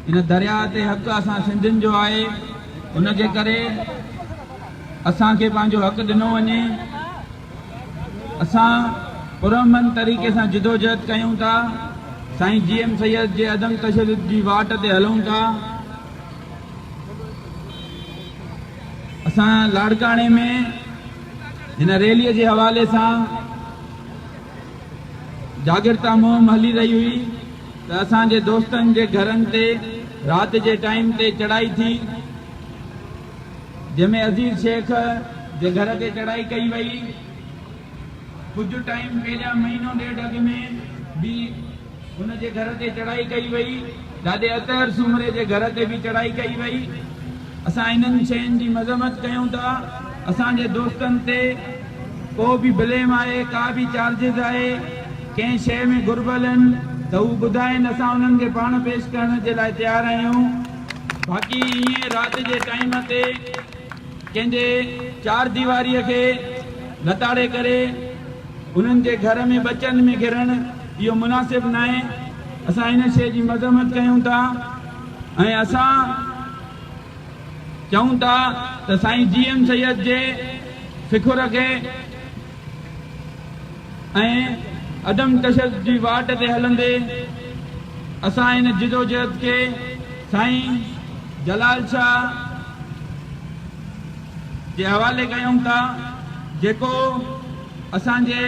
इन दरिया ते हक़ असां सिंधियुनि जो आहे। उनजे करे असांखे पंहिंजो हक़ ॾिनो वञे। असां पुरअमन तरीक़े सां जिदोजहद कयूं था। साईं GM सैयद जे अदम तशद्दुद जी वाट ते हलूं था। असां लाड़काणे में हिन रैलीअ जे हवाले सां जागृता मुहिम हली रही हुई त असांजे दोस्तनि जे घरनि ते राति जे टाइम ते चढ़ाई थी, जंहिंमें अज़ीज़ शेख जे घर ते चढ़ाई कई वई। कुझु टाइम पहिरियां महीनो ॾेढ अॻु में बि हुन जे घर ते चढ़ाई कई वई। ॾाढे अतहर सूमरे जे घर ते बि चढ़ाई कई वई। असां इन्हनि शयुनि जी मज़म्मत कयूं था। असांजे दोस्तनि ते को बि ब्लेम आहे, का बि चार्जिस आहे, कंहिं शइ में घुर्बल आहिनि त हू ॿुधाइनि, असां उन्हनि खे पाण पेश करण जे लाइ तयारु आहियूं। बाक़ी ईअं राति जे टाइम ते कंहिंजे चार दीवारीअ खे लताड़े करे उन्हनि जे घर में बचनि में घिरणु इहो मुनासिबु न आहे। असां इन शइ जी मज़म्मत कयूं था ऐं असां चऊं था त साईं GM सैयद जे फ़िकुर खे ऐं अदम तशद्दुद जी वाट ते हलंदे असां इन जिदोजहद खे साईं जलाल शाह जे हवाले कयूं था। जेको असांजे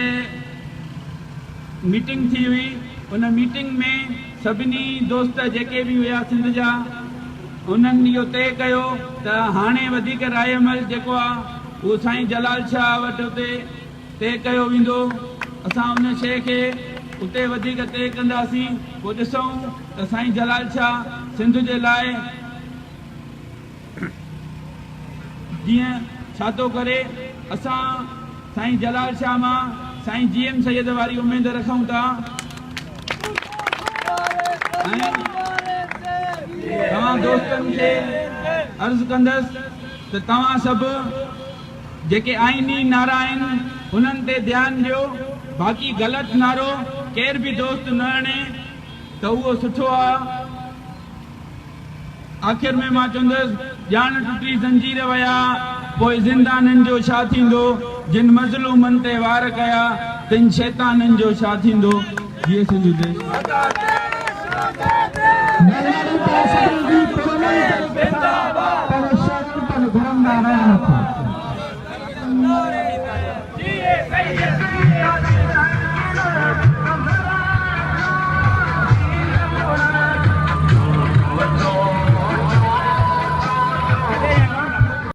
मीटिंग थी हुई, उन मीटिंग में सभिनी दोस्त जेके बि हुआ सिंध जा, उन्हनि इहो तय कयो त हाणे वधीक राय अमल जेको आहे उहो साईं जलाल शाह वटि उते तय कयो वेंदो। असां उन शइ खे उते वधीक तय कंदासीं। पोइ ॾिसूं त साईं जलाल शाह सिंध जे लाइ जीअं छा थो करे। असां साईं जलाल शाह मां साईं GM सैयद वारी उमेद रखूं था। तव्हां दोस्तनि खे अर्ज़ु कंदसि त तव्हां सभु जेके आइनी नारा आहिनि उन्हनि ते ध्यानु ॾियो। बाक़ी ग़लति नारो केर बि दोस्त न हणे त उहो सुठो आहे। आख़िर में मां चवंदुसि, ॼाण टुटी ज़ंजीर विया पोइ ज़िंदाननि जो छा थींदो, जिन मज़लूमनि ते वार कया तिन शैताननि जो छा थींदो। जीअं सिंधु देश।